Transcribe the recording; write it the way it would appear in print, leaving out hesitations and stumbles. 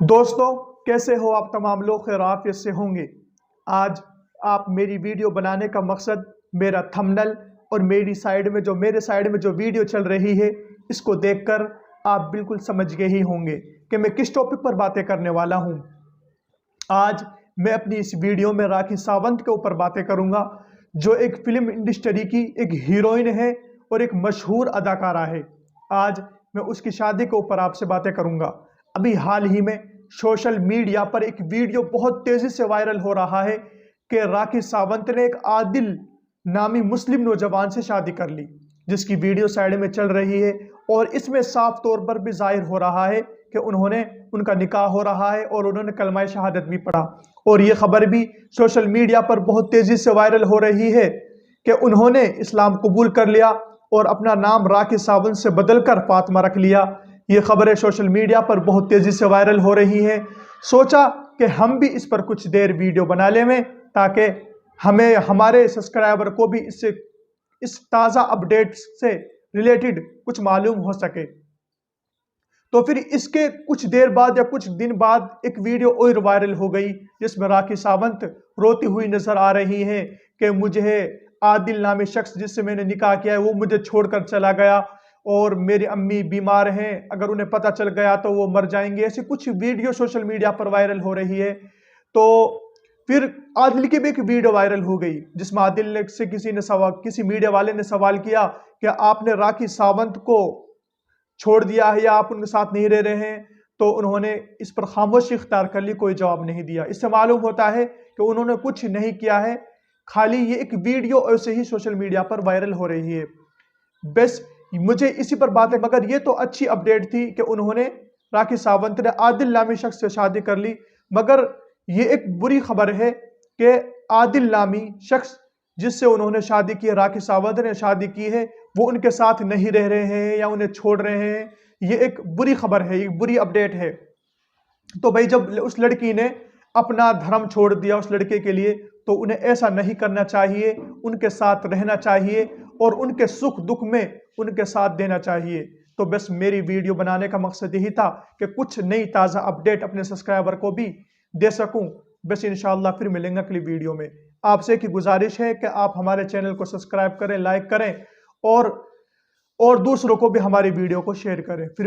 दोस्तों, कैसे हो आप तमाम लोग? खैर आफियत से होंगे। आज आप मेरी वीडियो बनाने का मकसद मेरा थंबनेल और मेरे साइड में जो वीडियो चल रही है इसको देखकर आप बिल्कुल समझ गए ही होंगे कि मैं किस टॉपिक पर बातें करने वाला हूं। आज मैं अपनी इस वीडियो में राखी सावंत के ऊपर बातें करूंगा, जो एक फिल्म इंडस्ट्री की एक हीरोइन है और एक मशहूर अदाकारा है। आज मैं उसकी शादी के ऊपर आपसे बातें करूंगा। अभी हाल ही में सोशल मीडिया पर एक वीडियो बहुत तेजी से वायरल हो रहा है कि राखी सावंत ने एक आदिल नामी मुस्लिम नौजवान से शादी कर ली, जिसकी वीडियो साइड में चल रही है और इसमें साफ तौर पर भी जाहिर हो रहा है कि उनका निकाह हो रहा है और उन्होंने कलमा शहादत भी पढ़ा। और ये खबर भी सोशल मीडिया पर बहुत तेजी से वायरल हो रही है कि उन्होंने इस्लाम कबूल कर लिया और अपना नाम राखी सावंत से बदलकर फातिमा रख लिया। ये खबरें सोशल मीडिया पर बहुत तेजी से वायरल हो रही हैं। सोचा कि हम भी इस पर कुछ देर वीडियो बना लें ताकि हमें हमारे सब्सक्राइबर को भी इस ताज़ा अपडेट से रिलेटेड कुछ मालूम हो सके। तो फिर इसके कुछ देर बाद या कुछ दिन बाद एक वीडियो और वायरल हो गई, जिसमें राखी सावंत रोती हुई नजर आ रही है कि मुझे आदिल नामी शख्स जिससे मैंने निकाह किया है वो मुझे छोड़कर चला गया और मेरी अम्मी बीमार हैं, अगर उन्हें पता चल गया तो वो मर जाएंगे। ऐसी कुछ वीडियो सोशल मीडिया पर वायरल हो रही है। तो फिर आदिल की भी एक वीडियो वायरल हो गई, जिसमें आदिल से किसी मीडिया वाले ने सवाल किया कि आपने राखी सावंत को छोड़ दिया है या आप उनके साथ नहीं रह रहे हैं। तो उन्होंने इस पर खामोशी इख्तियार कर ली, कोई जवाब नहीं दिया। इससे मालूम होता है कि उन्होंने कुछ नहीं किया है, खाली ये एक वीडियो ऐसे ही सोशल मीडिया पर वायरल हो रही है। बस मुझे इसी पर बात है, मगर ये तो अच्छी अपडेट थी कि उन्होंने राखी सावंत ने आदिल नामी शख्स से शादी कर ली। मगर ये एक बुरी खबर है कि आदिल नामी शख्स जिससे उन्होंने शादी की है, राखी सावंत ने शादी की है, वो उनके साथ नहीं रह रहे हैं या उन्हें छोड़ रहे हैं। ये एक बुरी खबर है, एक बुरी अपडेट है। तो भाई जब उस लड़की ने अपना धर्म छोड़ दिया उस लड़के के लिए, तो उन्हें ऐसा नहीं करना चाहिए, उनके साथ रहना चाहिए और उनके सुख दुख में उनके साथ देना चाहिए। तो बस मेरी वीडियो बनाने का मकसद यही था कि कुछ नई ताज़ा अपडेट अपने सब्सक्राइबर को भी दे सकूं। बस इंशाअल्लाह फिर मिलेंगे अगली वीडियो में। आपसे की गुजारिश है कि आप हमारे चैनल को सब्सक्राइब करें, लाइक करें और दूसरों को भी हमारी वीडियो को शेयर करें। फिर